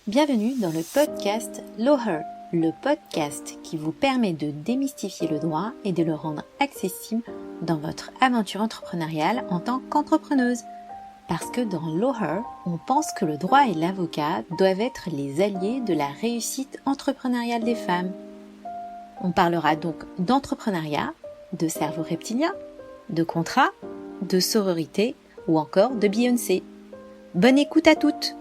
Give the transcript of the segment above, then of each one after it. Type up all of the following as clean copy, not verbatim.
Bienvenue dans le podcast Lawher, le podcast qui vous permet de démystifier le droit et de le rendre accessible dans votre aventure entrepreneuriale en tant qu'entrepreneuse. Parce que dans Lawher, on pense que le droit et l'avocat doivent être les alliés de la réussite entrepreneuriale des femmes. On parlera donc d'entrepreneuriat, de cerveau reptilien, de contrat, de sororité ou encore de Beyoncé. Bonne écoute à toutes!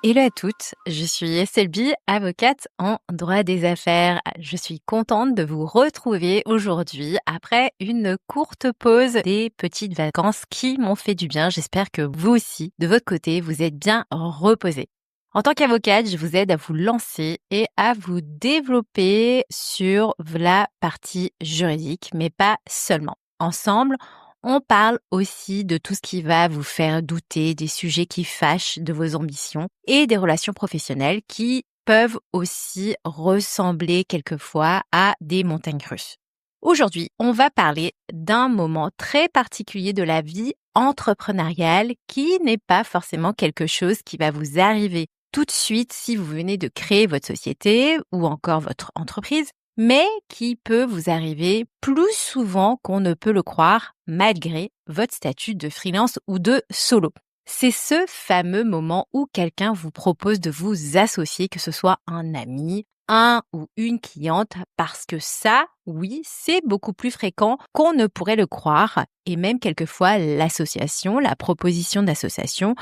Hello à toutes, je suis SLB, avocate en droit des affaires. Je suis contente de vous retrouver aujourd'hui après une courte pause des petites vacances qui m'ont fait du bien. J'espère que vous aussi, de votre côté, vous êtes bien reposés. En tant qu'avocate, je vous aide à vous lancer et à vous développer sur la partie juridique, mais pas seulement. Ensemble, on parle aussi de tout ce qui va vous faire douter, des sujets qui fâchent, de vos ambitions et des relations professionnelles qui peuvent aussi ressembler quelquefois à des montagnes russes. Aujourd'hui, on va parler d'un moment très particulier de la vie entrepreneuriale qui n'est pas forcément quelque chose qui va vous arriver tout de suite si vous venez de créer votre société ou encore votre entreprise, mais qui peut vous arriver plus souvent qu'on ne peut le croire malgré votre statut de freelance ou de solo. C'est ce fameux moment où quelqu'un vous propose de vous associer, que ce soit un ami, un ou une cliente, parce que ça, oui, c'est beaucoup plus fréquent qu'on ne pourrait le croire. Et même quelquefois, l'association, la proposition d'association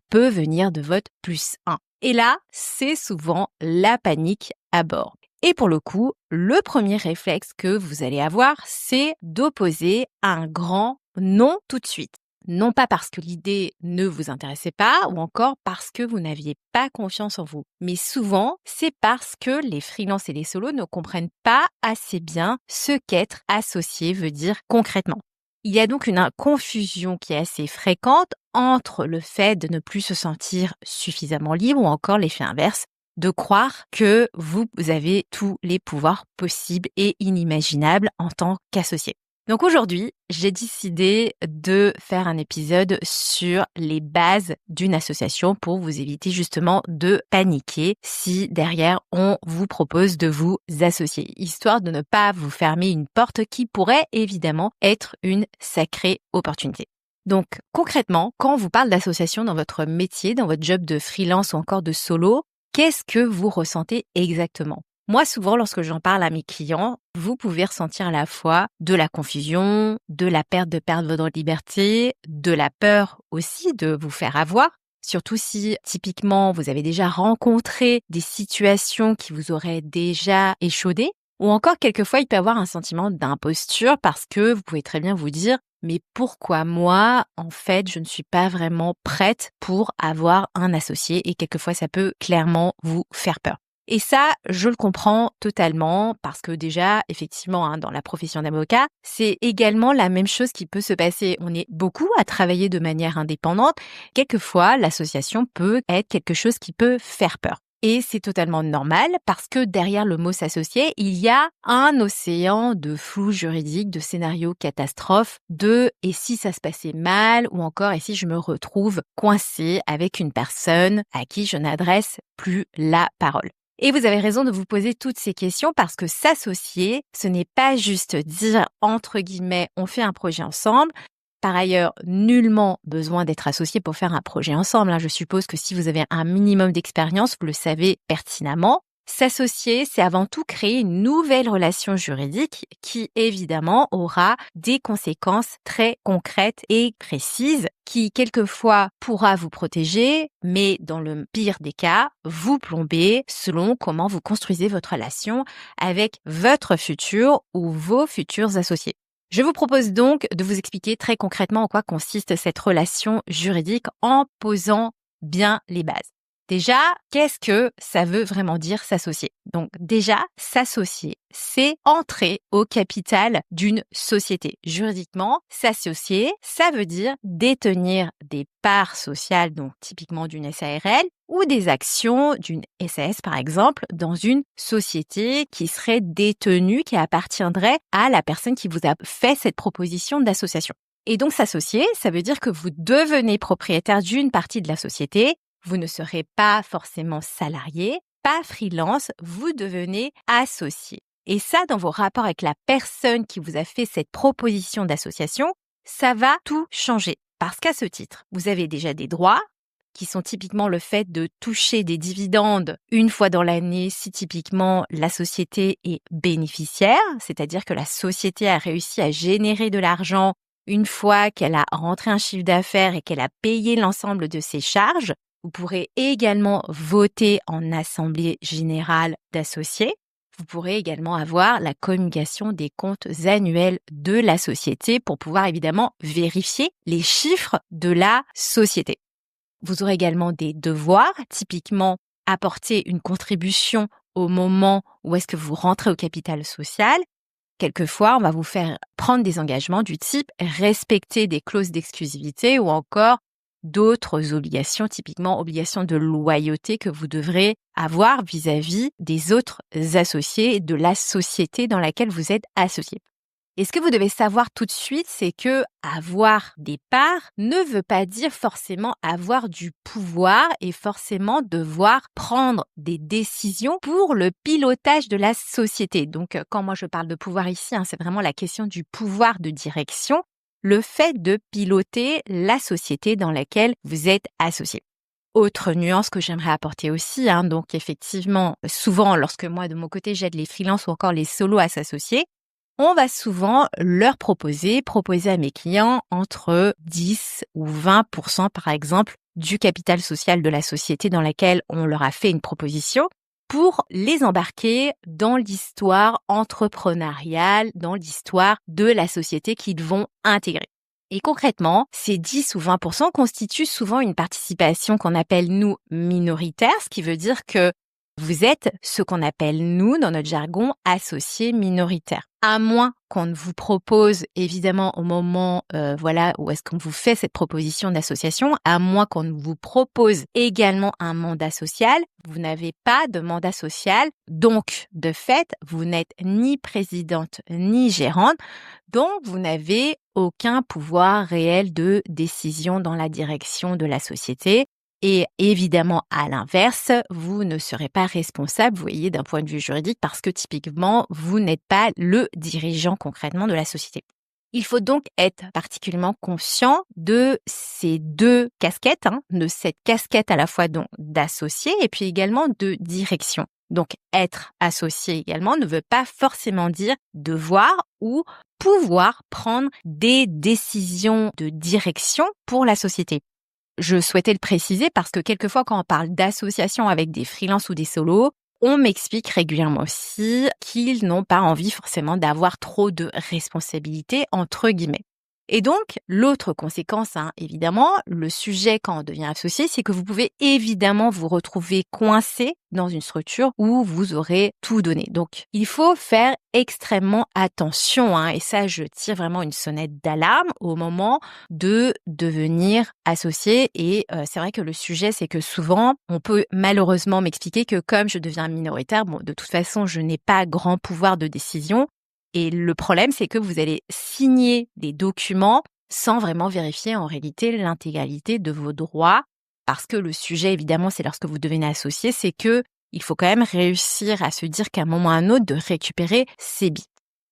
peut venir de votre +1. Et là, c'est souvent la panique à bord. Et pour le coup, le premier réflexe que vous allez avoir, c'est d'opposer un grand non tout de suite. Non pas parce que l'idée ne vous intéressait pas ou encore parce que vous n'aviez pas confiance en vous. Mais souvent, c'est parce que les freelances et les solos ne comprennent pas assez bien ce qu'être associé veut dire concrètement. Il y a donc une confusion qui est assez fréquente entre le fait de ne plus se sentir suffisamment libre ou encore l'effet inverse, de croire que vous avez tous les pouvoirs possibles et inimaginables en tant qu'associé. Donc aujourd'hui, j'ai décidé de faire un épisode sur les bases d'une association pour vous éviter justement de paniquer si derrière on vous propose de vous associer, histoire de ne pas vous fermer une porte qui pourrait évidemment être une sacrée opportunité. Donc concrètement, quand on vous parle d'association dans votre métier, dans votre job de freelance ou encore de solo, qu'est-ce que vous ressentez exactement ? Moi, souvent, lorsque j'en parle à mes clients, vous pouvez ressentir à la fois de la confusion, de la perte de perdre votre liberté, de la peur aussi de vous faire avoir. Surtout si, typiquement, vous avez déjà rencontré des situations qui vous auraient déjà échaudé. Ou encore, quelquefois, il peut y avoir un sentiment d'imposture parce que vous pouvez très bien vous dire « Mais pourquoi moi, en fait, je ne suis pas vraiment prête pour avoir un associé ?» Et quelquefois, ça peut clairement vous faire peur. Et ça, je le comprends totalement parce que déjà, effectivement, dans la profession d'avocat, c'est également la même chose qui peut se passer. On est beaucoup à travailler de manière indépendante. Quelquefois, l'association peut être quelque chose qui peut faire peur. Et c'est totalement normal parce que derrière le mot s'associer, il y a un océan de flou juridique, de scénarios catastrophes, de « et si ça se passait mal » ou encore « et si je me retrouve coincée avec une personne à qui je n'adresse plus la parole ». Et vous avez raison de vous poser toutes ces questions parce que s'associer, ce n'est pas juste dire entre guillemets on fait un projet ensemble. Par ailleurs, nullement besoin d'être associé pour faire un projet ensemble. Je suppose que si vous avez un minimum d'expérience, vous le savez pertinemment. S'associer, c'est avant tout créer une nouvelle relation juridique qui, évidemment, aura des conséquences très concrètes et précises qui, quelquefois, pourra vous protéger, mais dans le pire des cas, vous plomber selon comment vous construisez votre relation avec votre futur ou vos futurs associés. Je vous propose donc de vous expliquer très concrètement en quoi consiste cette relation juridique en posant bien les bases. Déjà, qu'est-ce que ça veut vraiment dire s'associer ? Donc déjà, s'associer, c'est entrer au capital d'une société. Juridiquement, s'associer, ça veut dire détenir des parts sociales, donc typiquement d'une SARL, ou des actions d'une SAS par exemple, dans une société qui serait détenue, qui appartiendrait à la personne qui vous a fait cette proposition d'association. Et donc s'associer, ça veut dire que vous devenez propriétaire d'une partie de la société. Vous ne serez pas forcément salarié, pas freelance, vous devenez associé. Et ça, dans vos rapports avec la personne qui vous a fait cette proposition d'association, ça va tout changer. Parce qu'à ce titre, vous avez déjà des droits qui sont typiquement le fait de toucher des dividendes une fois dans l'année si typiquement la société est bénéficiaire, c'est-à-dire que la société a réussi à générer de l'argent une fois qu'elle a rentré un chiffre d'affaires et qu'elle a payé l'ensemble de ses charges. Vous pourrez également voter en assemblée générale d'associés. Vous pourrez également avoir la communication des comptes annuels de la société pour pouvoir évidemment vérifier les chiffres de la société. Vous aurez également des devoirs, typiquement apporter une contribution au moment où est-ce que vous rentrez au capital social. Quelquefois, on va vous faire prendre des engagements du type respecter des clauses d'exclusivité ou encore d'autres obligations, typiquement obligations de loyauté que vous devrez avoir vis-à-vis des autres associés de la société dans laquelle vous êtes associé. Et ce que vous devez savoir tout de suite, c'est que avoir des parts ne veut pas dire forcément avoir du pouvoir et forcément devoir prendre des décisions pour le pilotage de la société. Donc, quand moi je parle de pouvoir ici, c'est vraiment la question du pouvoir de direction, le fait de piloter la société dans laquelle vous êtes associé. Autre nuance que j'aimerais apporter aussi, donc effectivement, souvent lorsque moi de mon côté j'aide les freelances ou encore les solos à s'associer, on va souvent leur proposer à mes clients entre 10 ou 20% par exemple du capital social de la société dans laquelle on leur a fait une proposition pour les embarquer dans l'histoire entrepreneuriale, dans l'histoire de la société qu'ils vont intégrer. Et concrètement, ces 10 ou 20% constituent souvent une participation qu'on appelle nous minoritaire, ce qui veut dire que vous êtes ce qu'on appelle, nous, dans notre jargon, associés minoritaires. À moins qu'on ne vous propose, évidemment, au moment où est-ce qu'on vous fait cette proposition d'association, à moins qu'on ne vous propose également un mandat social, vous n'avez pas de mandat social. Donc, de fait, vous n'êtes ni présidente ni gérante, donc vous n'avez aucun pouvoir réel de décision dans la direction de la société. Et évidemment, à l'inverse, vous ne serez pas responsable, vous voyez, d'un point de vue juridique, parce que typiquement, vous n'êtes pas le dirigeant concrètement de la société. Il faut donc être particulièrement conscient de ces deux casquettes, de cette casquette à la fois donc d'associé et puis également de direction. Donc, être associé également ne veut pas forcément dire devoir ou pouvoir prendre des décisions de direction pour la société. Je souhaitais le préciser parce que quelquefois, quand on parle d'association avec des freelances ou des solos, on m'explique régulièrement aussi qu'ils n'ont pas envie forcément d'avoir trop de responsabilités, entre guillemets. Et donc, l'autre conséquence, évidemment, le sujet quand on devient associé, c'est que vous pouvez évidemment vous retrouver coincé dans une structure où vous aurez tout donné. Donc, il faut faire extrêmement attention, et ça, je tire vraiment une sonnette d'alarme au moment de devenir associé. Et c'est vrai que le sujet, c'est que souvent, on peut malheureusement m'expliquer que comme je deviens minoritaire, de toute façon, je n'ai pas grand pouvoir de décision. Et le problème, c'est que vous allez signer des documents sans vraiment vérifier en réalité l'intégralité de vos droits. Parce que le sujet, évidemment, c'est lorsque vous devenez associé, c'est que il faut quand même réussir à se dire qu'à un moment ou à un autre, de récupérer ses billes.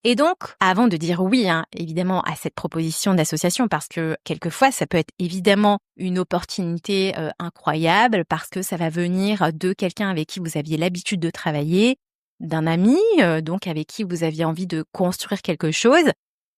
Et donc, avant de dire oui, évidemment, à cette proposition d'association, parce que quelquefois, ça peut être évidemment une opportunité incroyable, parce que ça va venir de quelqu'un avec qui vous aviez l'habitude de travailler, d'un ami, donc avec qui vous aviez envie de construire quelque chose,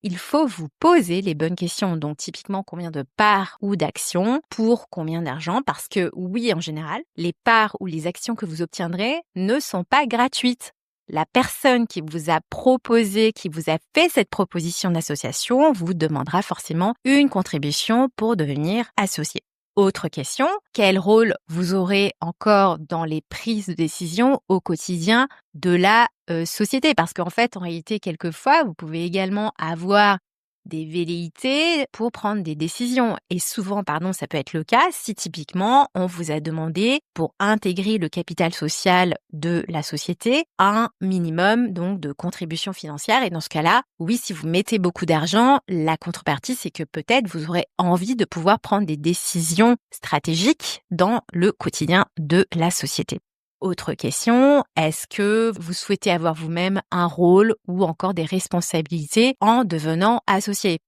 il faut vous poser les bonnes questions. Donc typiquement, combien de parts ou d'actions pour combien d'argent? Parce que oui, en général, les parts ou les actions que vous obtiendrez ne sont pas gratuites. La personne qui vous a proposé, qui vous a fait cette proposition d'association, vous demandera forcément une contribution pour devenir associé. Autre question, quel rôle vous aurez encore dans les prises de décision au quotidien de la société? Parce qu'en fait, en réalité, quelquefois, vous pouvez également avoir des velléités pour prendre des décisions. Et souvent, ça peut être le cas si typiquement on vous a demandé pour intégrer le capital social de la société un minimum donc de contribution financière. Et dans ce cas-là, oui, si vous mettez beaucoup d'argent, la contrepartie, c'est que peut-être vous aurez envie de pouvoir prendre des décisions stratégiques dans le quotidien de la société. Autre question, est-ce que vous souhaitez avoir vous-même un rôle ou encore des responsabilités en devenant associé?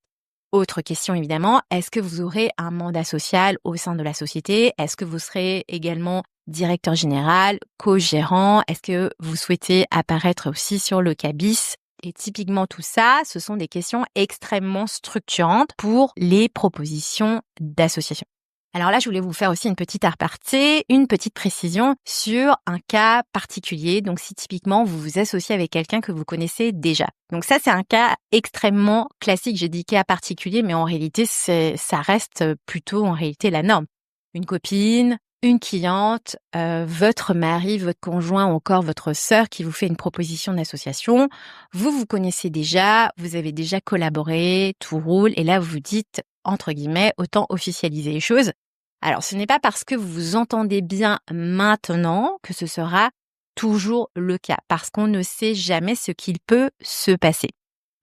Autre question évidemment, est-ce que vous aurez un mandat social au sein de la société? Est-ce que vous serez également directeur général, co-gérant? Est-ce que vous souhaitez apparaître aussi sur le CABIS? Et typiquement tout ça, ce sont des questions extrêmement structurantes pour les propositions d'association. Alors là, je voulais vous faire aussi une petite aparté, une petite précision sur un cas particulier. Donc, si typiquement vous vous associez avec quelqu'un que vous connaissez déjà. Donc ça, c'est un cas extrêmement classique. J'ai dit cas particulier, mais en réalité, ça reste plutôt en réalité la norme. Une copine, une cliente, votre mari, votre conjoint ou encore votre sœur qui vous fait une proposition d'association. Vous vous connaissez déjà, vous avez déjà collaboré, tout roule. Et là, vous vous dites, entre guillemets, autant officialiser les choses. Alors, ce n'est pas parce que vous vous entendez bien maintenant que ce sera toujours le cas, parce qu'on ne sait jamais ce qu'il peut se passer.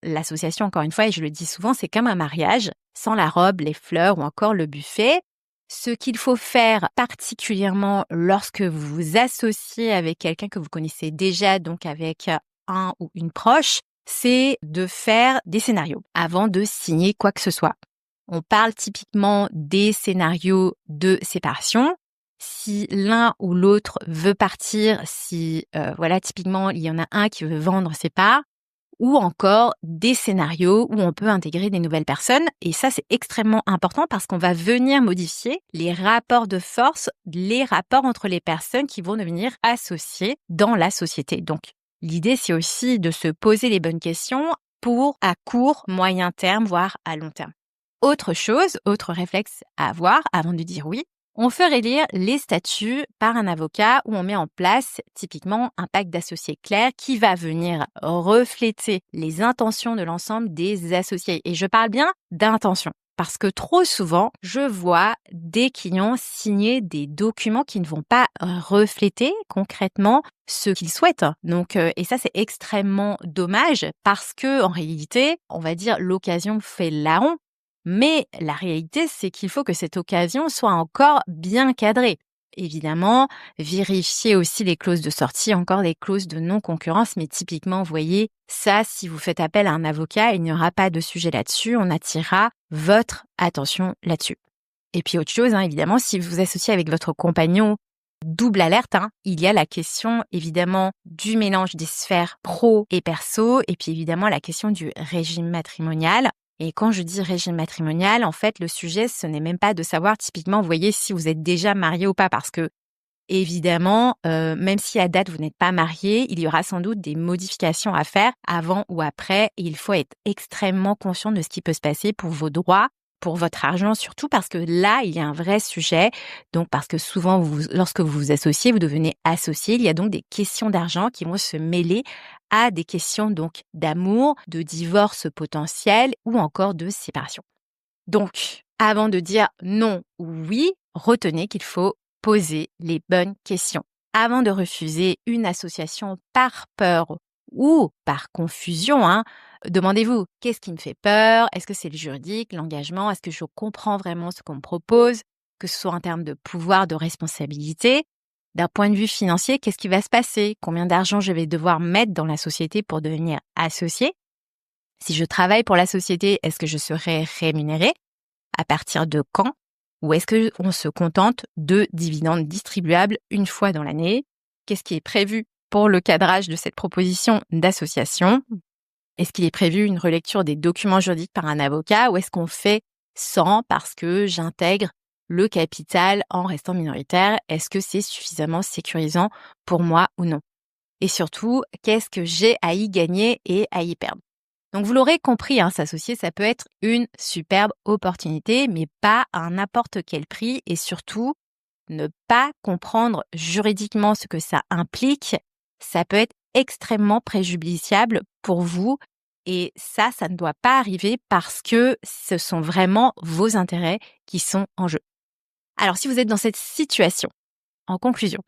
L'association, encore une fois, et je le dis souvent, c'est comme un mariage, sans la robe, les fleurs ou encore le buffet. Ce qu'il faut faire particulièrement lorsque vous vous associez avec quelqu'un que vous connaissez déjà, donc avec un ou une proche, c'est de faire des scénarios avant de signer quoi que ce soit. On parle typiquement des scénarios de séparation. Si l'un ou l'autre veut partir, si typiquement il y en a un qui veut vendre ses parts, ou encore des scénarios où on peut intégrer des nouvelles personnes. Et ça, c'est extrêmement important parce qu'on va venir modifier les rapports de force, les rapports entre les personnes qui vont devenir associées dans la société. Donc, l'idée, c'est aussi de se poser les bonnes questions pour à court, moyen terme, voire à long terme. Autre chose, autre réflexe à avoir avant de dire oui, on ferait lire les statuts par un avocat où on met en place typiquement un pacte d'associés clair qui va venir refléter les intentions de l'ensemble des associés. Et je parle bien d'intention parce que trop souvent, je vois des clients signer des documents qui ne vont pas refléter concrètement ce qu'ils souhaitent. Donc, et ça, c'est extrêmement dommage parce que en réalité, on va dire l'occasion fait le larron. Mais la réalité, c'est qu'il faut que cette occasion soit encore bien cadrée. Évidemment, vérifiez aussi les clauses de sortie, encore des clauses de non-concurrence, mais typiquement, vous voyez, ça, si vous faites appel à un avocat, il n'y aura pas de sujet là-dessus, on attirera votre attention là-dessus. Et puis autre chose, évidemment, si vous vous associez avec votre compagnon, double alerte, il y a la question évidemment du mélange des sphères pro et perso, et puis évidemment la question du régime matrimonial. Et quand je dis régime matrimonial, en fait, le sujet, ce n'est même pas de savoir typiquement, vous voyez, si vous êtes déjà marié ou pas, parce que évidemment, même si à date vous n'êtes pas marié, il y aura sans doute des modifications à faire avant ou après. Et il faut être extrêmement conscient de ce qui peut se passer pour vos droits, pour votre argent surtout, parce que là, il y a un vrai sujet. Donc, parce que souvent, lorsque vous vous associez, vous devenez associé. Il y a donc des questions d'argent qui vont se mêler à des questions donc d'amour, de divorce potentiel ou encore de séparation. Donc, avant de dire non ou oui, retenez qu'il faut poser les bonnes questions. Avant de refuser une association par peur ou par confusion, demandez-vous, qu'est-ce qui me fait peur? Est-ce que c'est le juridique, l'engagement? Est-ce que je comprends vraiment ce qu'on me propose? Que ce soit en termes de pouvoir, de responsabilité. D'un point de vue financier, qu'est-ce qui va se passer? Combien d'argent je vais devoir mettre dans la société pour devenir associé? Si je travaille pour la société, est-ce que je serai rémunérée? À partir de quand? Ou est-ce qu'on se contente de dividendes distribuables une fois dans l'année? Qu'est-ce qui est prévu pour le cadrage de cette proposition d'association? Est-ce qu'il est prévu une relecture des documents juridiques par un avocat ou est-ce qu'on fait sans parce que j'intègre le capital en restant minoritaire? Est-ce que c'est suffisamment sécurisant pour moi ou non? Et surtout, qu'est-ce que j'ai à y gagner et à y perdre? Donc, vous l'aurez compris, s'associer, ça peut être une superbe opportunité, mais pas à n'importe quel prix et surtout, ne pas comprendre juridiquement ce que ça implique, ça peut être extrêmement préjudiciable pour vous Et ça ne doit pas arriver parce que ce sont vraiment vos intérêts qui sont en jeu. Alors, si vous êtes dans cette situation, en conclusion,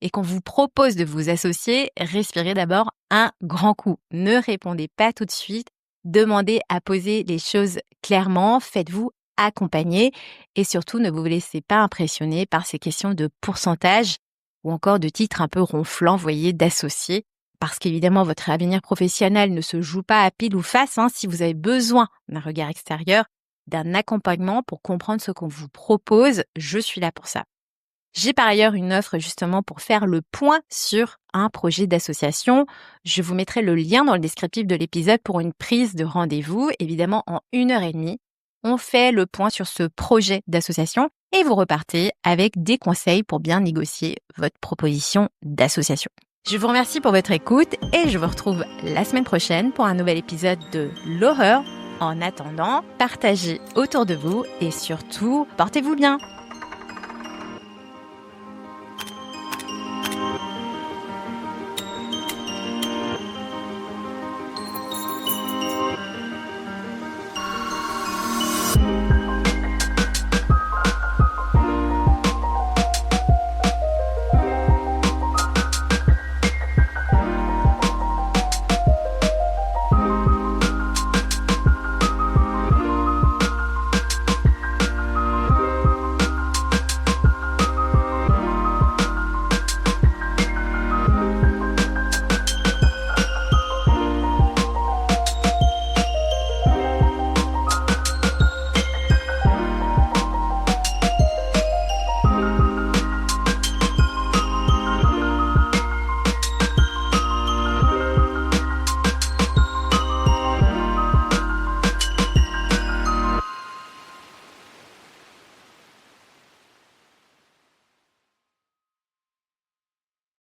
et qu'on vous propose de vous associer, respirez d'abord un grand coup. Ne répondez pas tout de suite. Demandez à poser les choses clairement. Faites-vous accompagner et surtout ne vous laissez pas impressionner par ces questions de pourcentage ou encore de titres un peu ronflants, voyez, d'associés. Parce qu'évidemment, votre avenir professionnel ne se joue pas à pile ou face. Si vous avez besoin d'un regard extérieur, d'un accompagnement pour comprendre ce qu'on vous propose, je suis là pour ça. J'ai par ailleurs une offre justement pour faire le point sur un projet d'association. Je vous mettrai le lien dans le descriptif de l'épisode pour une prise de rendez-vous. Évidemment, en 1h30, on fait le point sur ce projet d'association et vous repartez avec des conseils pour bien négocier votre proposition d'association. Je vous remercie pour votre écoute et je vous retrouve la semaine prochaine pour un nouvel épisode de l'horreur. En attendant, partagez autour de vous et surtout, portez-vous bien.